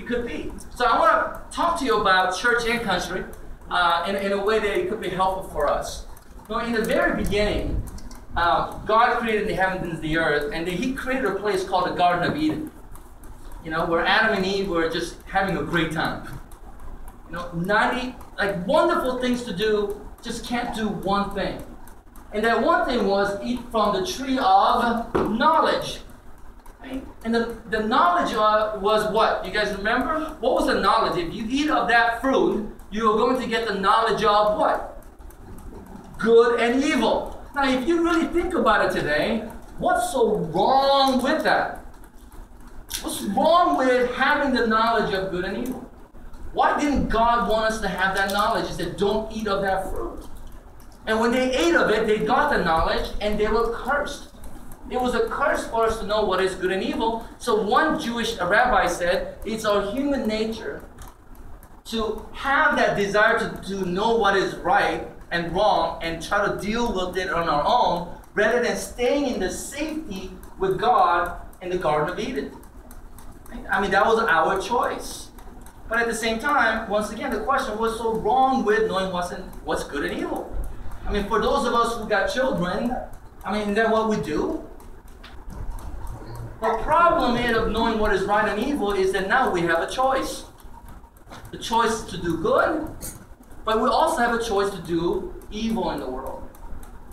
could be. So I want to talk to you about church and country in a way that it could be helpful for us. Now, in the very beginning, God created the heavens and the earth, and He created a place called the Garden of Eden. You know, where Adam and Eve were just having a great time. You know, 90 wonderful things to do, just can't do one thing. And that one thing was eat from the tree of knowledge. Right? And the knowledge was what? You guys remember? What was the knowledge? If you eat of that fruit, you are going to get the knowledge of what? Good and evil. Now, if you really think about it today, what's so wrong with that? What's wrong with having the knowledge of good and evil? Why didn't God want us to have that knowledge? He said, don't eat of that fruit. And when they ate of it, they got the knowledge and they were cursed. It was a curse for us to know what is good and evil. So one Jewish rabbi said, it's our human nature to have that desire to know what is right and wrong and try to deal with it on our own, rather than staying in the safety with God in the Garden of Eden. I mean, that was our choice. But at the same time, once again, the question was so wrong with knowing what's good and evil. I mean, for those of us who got children, I mean, is that what we do? The problem of knowing what is right and evil is that now we have a choice. The choice to do good, but we also have a choice to do evil in the world.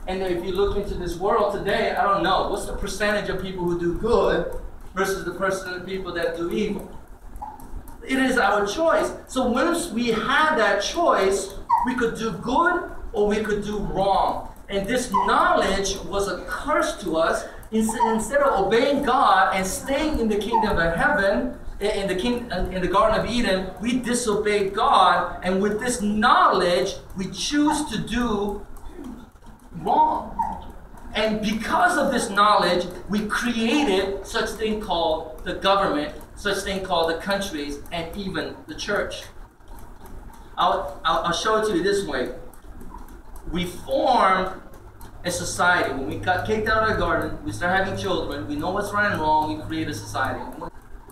And if you look into this world today, I don't know, what's the percentage of people who do good versus the percentage of people that do evil? It is our choice. So once we had that choice, we could do good or we could do wrong. And this knowledge was a curse to us. Instead of obeying God and staying in the kingdom of heaven, in the Garden of Eden, we disobeyed God, and with this knowledge, we choose to do wrong. And because of this knowledge, we created such thing called the government, such thing called the countries, and even the church. I'll show it to you this way. We formed a society. When we got kicked out of the garden, we started having children, we know what's right and wrong, we create a society.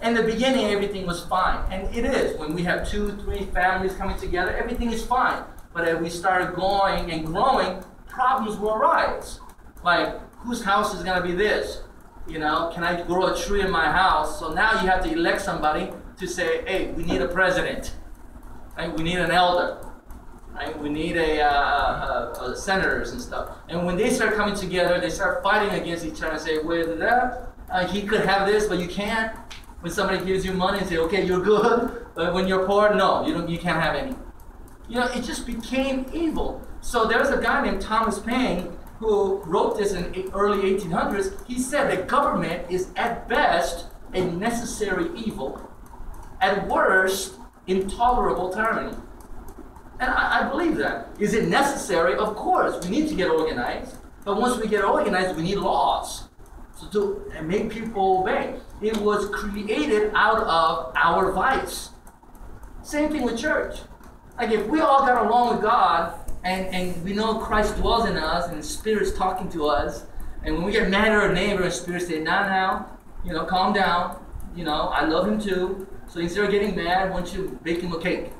In the beginning, everything was fine, and it is. When we have 2, 3 families coming together, everything is fine. But as we started going and growing, problems will arise. Like, whose house is going to be this? You know, can I grow a tree in my house? So now you have to elect somebody to say, hey, we need a president. Right? We need an elder. Right? We need a senators and stuff. And when they start coming together, they start fighting against each other and say, wait, he could have this, but you can't. When somebody gives you money and say, okay, you're good, but when you're poor, no, you can't have any. You know, it just became evil. So there's a guy named Thomas Paine who wrote this in the early 1800s. He said that government is at best a necessary evil, at worst, intolerable tyranny. And I believe that. Is it necessary? Of course, we need to get organized. But once we get organized, we need laws to make people obey. It was created out of our vice. Same thing with church. Like if we all got along with God, and we know Christ dwells in us, and the Spirit's talking to us, and when we get mad at our neighbor, the Spirit say, now, calm down. I love him too. So instead of getting mad, why don't you bake him a cake?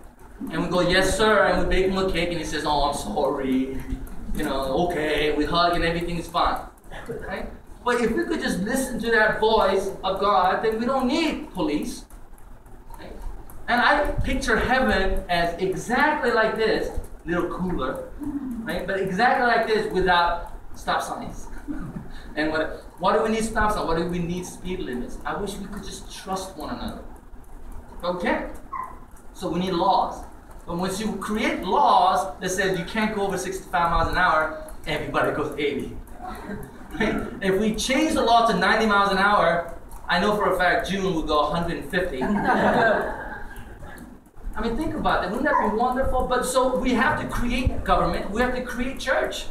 And we go, yes, sir, and we bake him a cake, and he says, oh, I'm sorry. Okay, we hug, and everything is fine. Right? But if we could just listen to that voice of God, then we don't need police. Right? And I picture heaven as exactly like this, a little cooler, right? But exactly like this without stop signs. And what do we need stop signs? What do we need speed limits? I wish we could just trust one another. Okay. So we need laws. But once you create laws that says you can't go over 65 miles an hour, everybody goes 80. Right? If we change the law to 90 miles an hour, I know for a fact June will go 150. I mean, think about that. Wouldn't that be wonderful? But so we have to create government. We have to create church.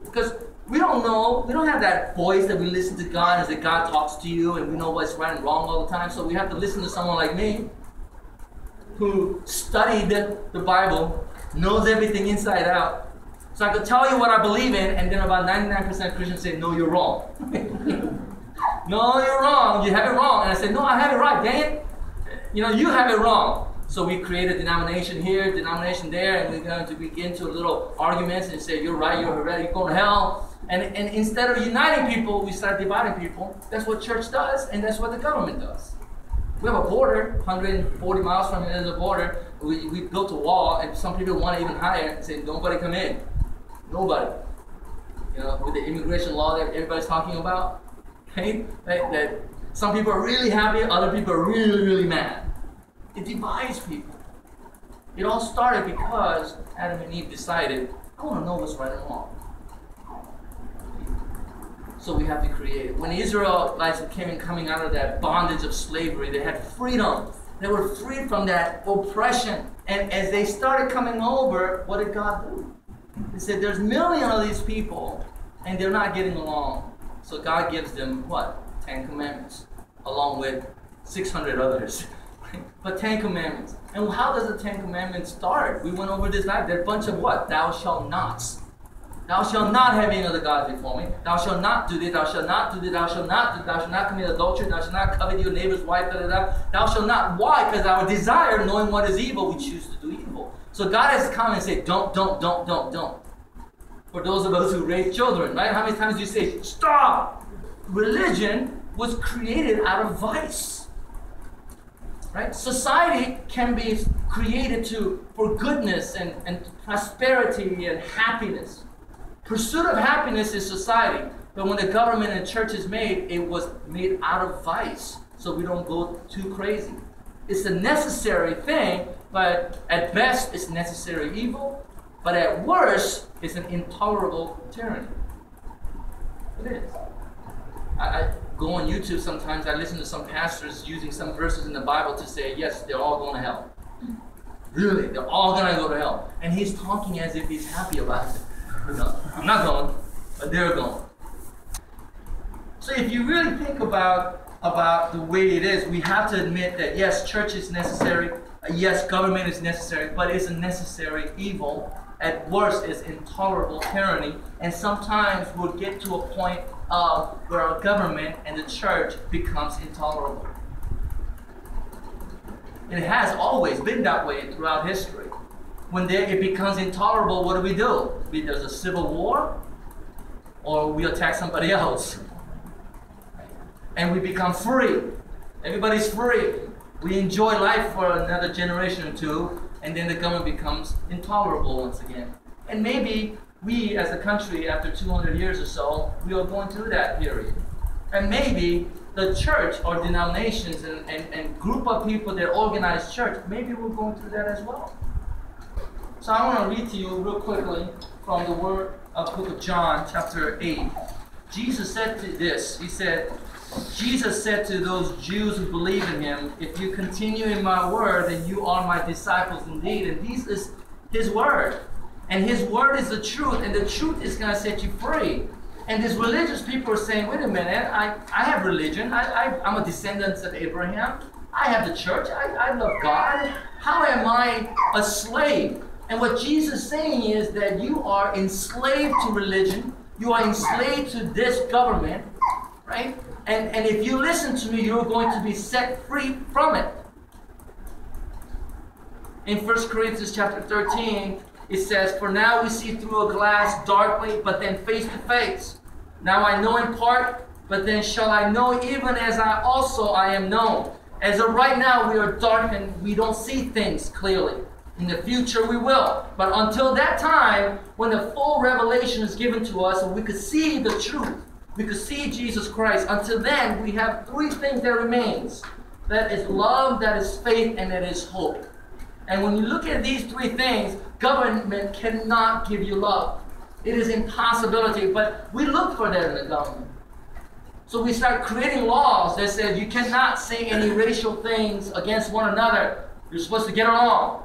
Because we don't know, we don't have that voice that we listen to God as that God talks to you and we know what's right and wrong all the time. So we have to listen to someone like me who studied the Bible, knows everything inside out. So I could tell you what I believe in, and then about 99% of Christians say, no, you're wrong. No, you're wrong. You have it wrong. And I say, no, I have it right. Dang it. you know, you have it wrong. So we create a denomination here, denomination there, and we're going to begin to little arguments and say, you're right, you're heretic, you're going to hell. And instead of uniting people, we start dividing people. That's what church does, and that's what the government does. We have a border, 140 miles from here, there's a border. We built a wall, and some people want it even higher and say, nobody come in. Nobody. You know, with the immigration law that everybody's talking about, right? That some people are really happy, other people are really, really mad. It divides people. It all started because Adam and Eve decided, I want to know what's right and wrong. So we have to create it. When the Israelites coming out of that bondage of slavery, they had freedom. They were freed from that oppression. And as they started coming over, what did God do? He said, there's millions of these people, and they're not getting along. So God gives them what? 10 Commandments, along with 600 others. But 10 Commandments. And how does the 10 Commandments start? We went over this night. They're a bunch of what? Thou shalt nots. Thou shalt not have any other gods before me. Thou shalt not do this. Thou shalt not do this. Thou shalt not do. Thou shalt not commit adultery. Thou shalt not covet your neighbor's wife. Thou shalt not. Why? Because our desire, knowing what is evil, we choose to do evil. So God has come and said, don't. For those of us who raise children, right? How many times do you say, stop? Religion was created out of vice. Right? Society can be created for goodness and prosperity and happiness. Pursuit of happiness is society. But when the government and church is made, it was made out of vice. So we don't go too crazy. It's a necessary thing, but at best it's necessary evil. But at worst, it's an intolerable tyranny. It is. I go on YouTube sometimes, I listen to some pastors using some verses in the Bible to say, yes, they're all going to hell. Really, they're all going to go to hell. And he's talking as if he's happy about it. No, I'm not going, but they're going. So if you really think about the way it is, we have to admit that yes, church is necessary, yes, government is necessary, but it's a necessary evil. At worst, it's intolerable tyranny, and sometimes we'll get to a point of where our government and the church becomes intolerable. It has always been that way throughout history. When it becomes intolerable, what do? There's a civil war, or we attack somebody else. And we become free. Everybody's free. We enjoy life for another generation or two, and then the government becomes intolerable once again. And maybe we as a country, after 200 years or so, we are going through that period. And maybe the church or denominations and group of people that organize church, maybe we're going through that as well. So I want to read to you real quickly from the word of book of John, chapter 8. Jesus said to this, Jesus said to those Jews who believe in him, if you continue in my word, then you are my disciples indeed. And this is his word. And his word is the truth, and the truth is going to set you free. And these religious people are saying, wait a minute, I have religion. I'm a descendant of Abraham. I have the church. I love God. How am I a slave? And what Jesus is saying is that you are enslaved to religion. You are enslaved to this government, right? And if you listen to me, you're going to be set free from it. In 1 Corinthians chapter 13, it says, for now we see through a glass darkly, but then face to face. Now I know in part, but then shall I know even as I am known. As of right now we are darkened, we don't see things clearly. In the future we will. But until that time, when the full revelation is given to us and we could see the truth, we could see Jesus Christ, until then we have three things that remains. That is love, that is faith, and that is hope. And when you look at these three things, government cannot give you love. It is impossibility, but we look for that in the government. So we start creating laws that says you cannot say any racial things against one another. You're supposed to get along.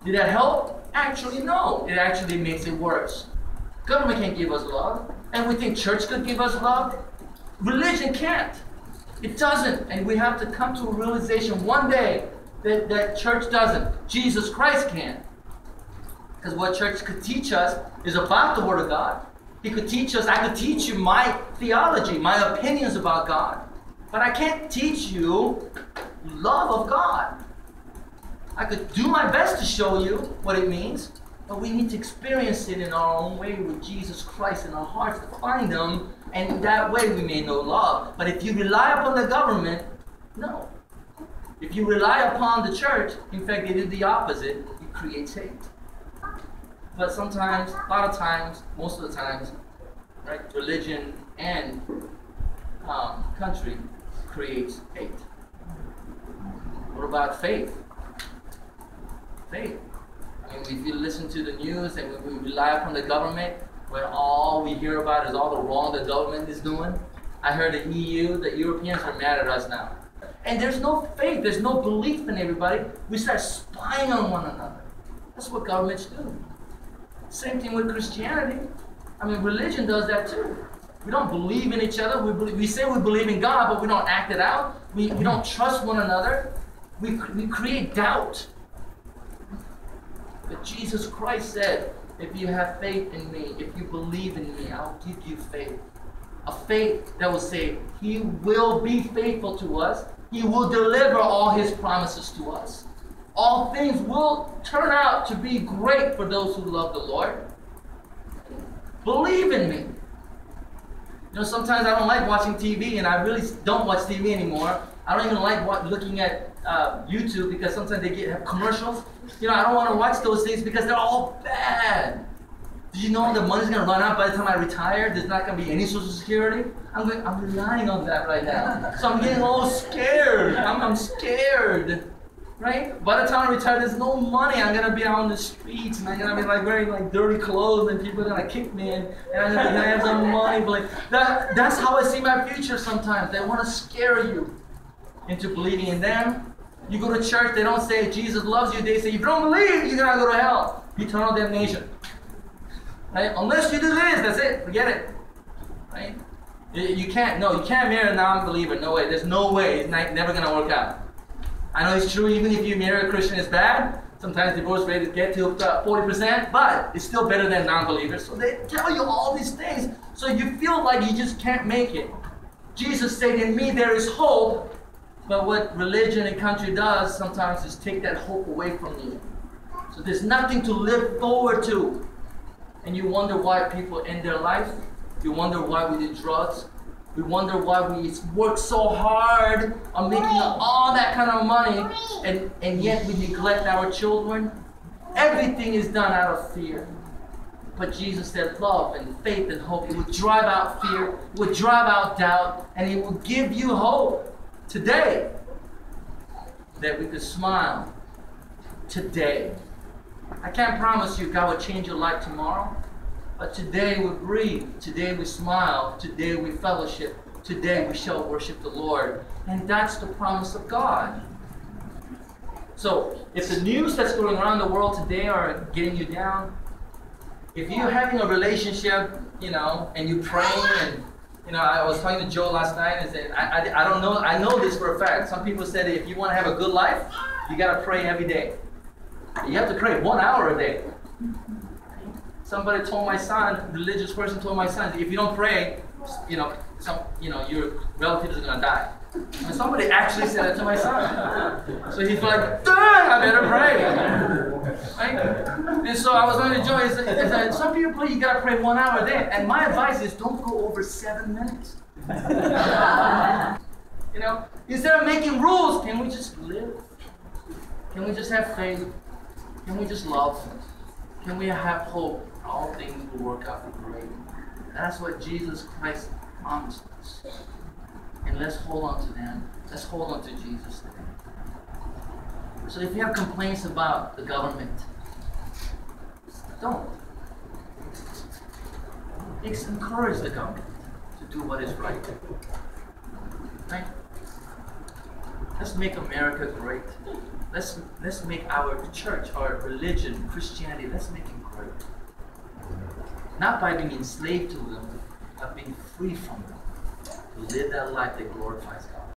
Did that help? Actually, no. It actually makes it worse. Government can't give us love. And we think church could give us love. Religion can't. It doesn't. And we have to come to a realization one day that church doesn't. Jesus Christ can. Because what church could teach us is about the Word of God. He could teach us, I could teach you my theology, my opinions about God. But I can't teach you love of God. I could do my best to show you what it means, but we need to experience it in our own way with Jesus Christ in our hearts to find Him, and that way we may know love. But if you rely upon the government, no. If you rely upon the church, in fact, they do the opposite. It creates hate. But sometimes, a lot of times, most of the times, right, religion and country creates hate. What about faith? Faith. I mean, if you listen to the news and we rely upon the government, when all we hear about is all the wrong the government is doing. I heard the EU, the Europeans are mad at us now. And there's no faith, there's no belief in everybody. We start spying on one another. That's what governments do. Same thing with Christianity. I mean, religion does that too. We don't believe in each other. We say we believe in God, but we don't act it out. We don't trust one another. We create doubt. But Jesus Christ said, if you have faith in me, if you believe in me, I'll give you faith. A faith that will say, He will be faithful to us. He will deliver all His promises to us. All things will turn out to be great for those who love the Lord. Believe in me. You know, sometimes I don't like watching TV, and I really don't watch TV anymore. I don't even like looking at YouTube because sometimes they have commercials. You know, I don't want to watch those things because they're all bad. Did you know the money's going to run out by the time I retire? There's not going to be any Social Security? I'm relying on that right now. So I'm getting all scared. I'm scared. Right? By the time I retire, there's no money. I'm going to be out on the streets, and I'm going to be like wearing like dirty clothes, and people are going to kick me, and I'm going to have some money. But like, that's how I see my future sometimes. They want to scare you into believing in them. You go to church, they don't say Jesus loves you. They say, if you don't believe, you're going to go to hell. Eternal damnation. Right? Unless you do this, that's it. Forget it. Right? You can't marry a non-believer. No way. There's no way. It's never going to work out. I know it's true, even if you marry a Christian, it's bad. Sometimes divorce rates get to 40%, but it's still better than non-believers. So they tell you all these things, so you feel like you just can't make it. Jesus said, in me there is hope, but what religion and country does sometimes is take that hope away from you. So there's nothing to look forward to. And you wonder why people end their life. You wonder why we do drugs. We wonder why we work so hard on making all that kind of money, and yet we neglect our children. Everything is done out of fear. But Jesus said love and faith and hope. It would drive out fear, it would drive out doubt, and it will give you hope today that we could smile today. I can't promise you God will change your life tomorrow. But today we breathe, today we smile, today we fellowship, today we shall worship the Lord. And that's the promise of God. So, if the news that's going around the world today are getting you down, if you're having a relationship, you know, and you pray, and, you know, I was talking to Joe last night and said, I don't know, I know this for a fact. Some people said if you want to have a good life, you got to pray every day. You have to pray 1 hour a day. Somebody told my son, religious person told my son, if you don't pray, your relative is gonna die. And somebody actually said that to my son. So he's like, I better pray. Right? And so I was going to Joy, said, some people you gotta pray 1 hour a day. And my advice is don't go over 7 minutes. You know, instead of making rules, can we just live? Can we just have faith? Can we just love? Can we have hope? All things will work out for great. That's what Jesus Christ promised us. And let's hold on to them. Let's hold on to Jesus today. So if you have complaints about the government, don't. Encourage the government to do what is right. Right? Let's make America great. Let's make our church, our religion, Christianity, let's make it great. Not by being enslaved to them, but being free from them. To live that life that glorifies God.